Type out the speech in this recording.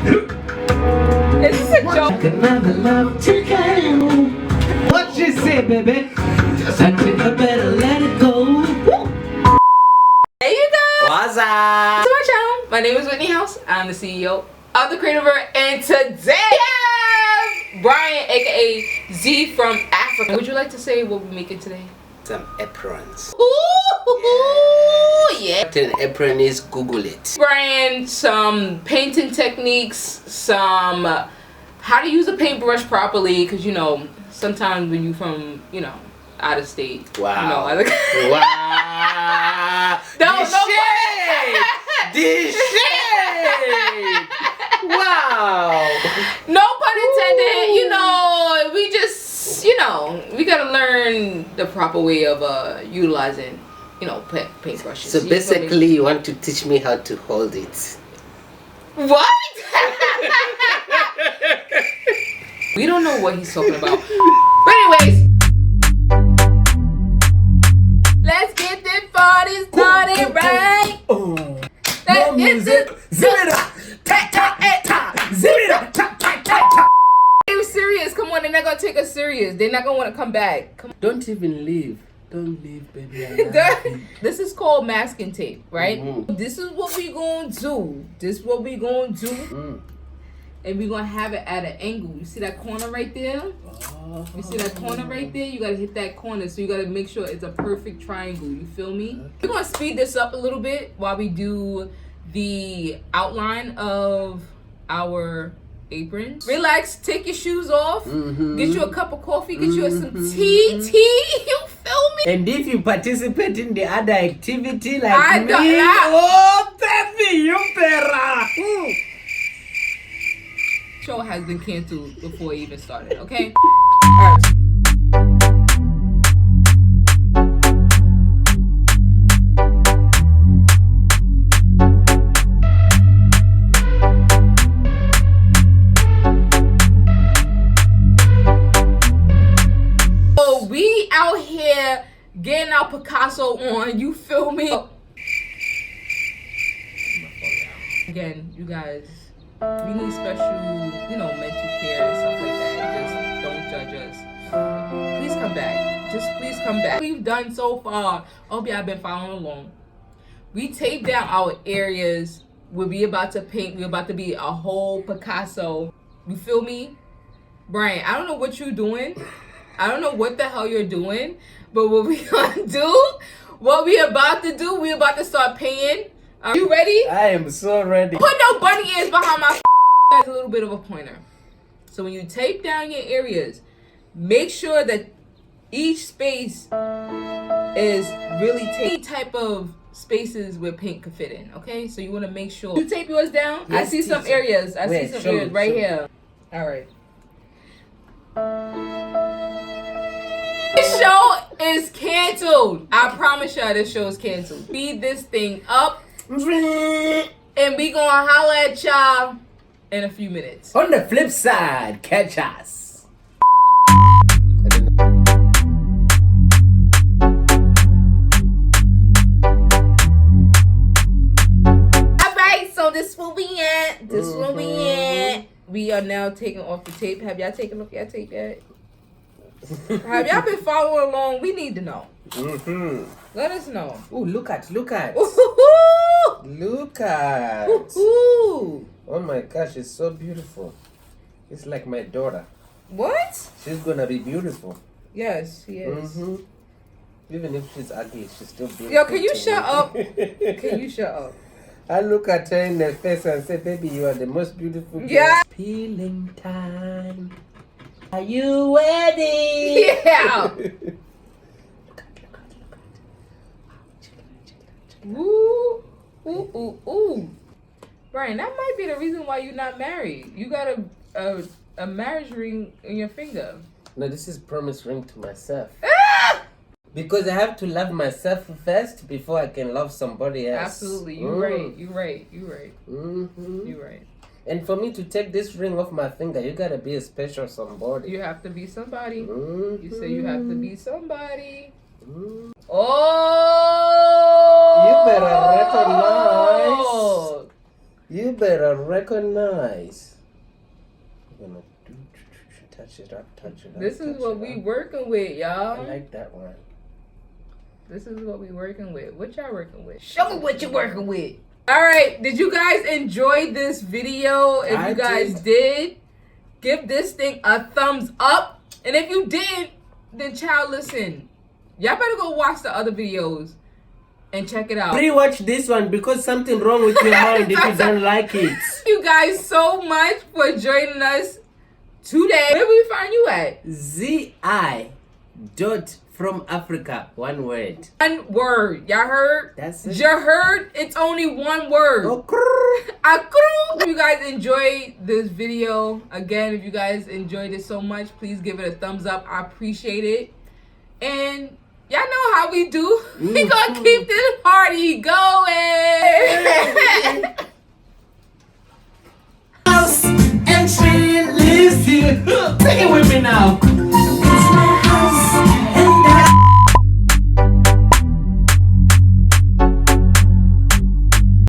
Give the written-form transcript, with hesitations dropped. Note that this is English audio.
Is this a joke? Another love to you. What you say, baby? Just I think I better let it go. Hey you guys! What's up? To my channel. My name is Whitney House. I'm the CEO of The Creative Era, and today we have Brian, aka Z from Africa. Would you like to say what we're making today? Some aprons. Ooh, yeah. What an apron is, Google it. Brian, some painting techniques, some how to use a paintbrush properly, because you know sometimes when you from out of state. Wow. You know, Wow. No, The shade. Wow. No pun intended. You know, we just we gotta learn the proper way of utilizing paintbrushes. So basically, you want to teach me how to hold it. What? We don't know what he's talking about. But anyways, let's get this party started right. Let's get this. They serious. Come on, they're not gonna take us serious. They're not gonna want to come back. Come on. Don't even leave. Don't leave, baby. I love you. This is called masking tape, right? Mm-hmm. This is what we gonna do. And we're gonna have it at an angle. You see that corner right there? You see that corner right there? You gotta hit that corner, so you gotta make sure it's a perfect triangle. You feel me? Okay. We're gonna speed this up a little bit while we do the outline of our apron. Relax, take your shoes off, get you a cup of coffee, get you some tea, you feel me? And if you participate in the other activity like I me, don't- oh baby, you better. Show has been canceled before it even started, okay? Alright. So we out here getting our Picasso on, you feel me? Again, you guys, we need special, mental care and stuff like that. Just don't judge us. Please come back. Just please come back. We've done so far. I hope y'all have been following along. We taped down our areas where we about to paint. We're about to be a whole Picasso. You feel me? Brian, I don't know what you're doing. I don't know what the hell you're doing. But what we gonna do, what we about to do, we about to start painting. Are you ready? I am so ready. Put no bunny ears behind my That's a little bit of a pointer. So when you tape down your areas, make sure that each space is really any type of spaces where paint could fit in. Okay, so you want to make sure you tape yours down. Yes, I see some teacher. areas. I Wait, see some show areas me, right show me. here. All right. This show is canceled. I promise y'all, this show is canceled. Speed this thing up. And we gonna holler at y'all in a few minutes. On the flip side, catch us. Alright, so this will be it. We are now taking off the tape. Have y'all taken off your tape yet? Have y'all been following along? We need to know. Let us know. Oh, look at. Ooh-hoo-hoo! Look at. Ooh-hoo! Oh my gosh, it's so beautiful. It's like my daughter. What? She's gonna be beautiful. Yes, she is. Even if she's ugly, she's still beautiful. Yo, can you to shut me. up? Can you shut up? I look at her in the face and say, baby, you are the most beautiful girl. Yeah. Peeling time. Are you ready? Yeah. Ooh, ooh, ooh, ooh. Brian, that might be the reason why you're not married. You got a marriage ring in your finger. No, this is promise ring to myself. Ah! Because I have to love myself first before I can love somebody else. Absolutely, you're right. And for me to take this ring off my finger, you gotta be a special somebody. You have to be somebody. You You say you have to be somebody. Oh! You better recognize. You better recognize. We're gonna touch it up, touch it up. This is what we working with, y'all. I like that one. This is what we working with. What y'all working with? Show me what you're working with. All right. Did you guys enjoy this video? If you guys did, give this thing a thumbs up. And if you didn't, then child, listen. Y'all better go watch the other videos and check it out. Rewatch this one because something wrong with your mind if you don't like it. Thank you guys so much for joining us today. Where we find you at? ZI dot from Africa. One word. One word. Y'all heard? That's it. You heard? It's only one word. Acrylic. If you guys enjoyed this video, again, if you guys enjoyed it so much, please give it a thumbs up. I appreciate it. And y'all know how we do. We gonna keep this party going.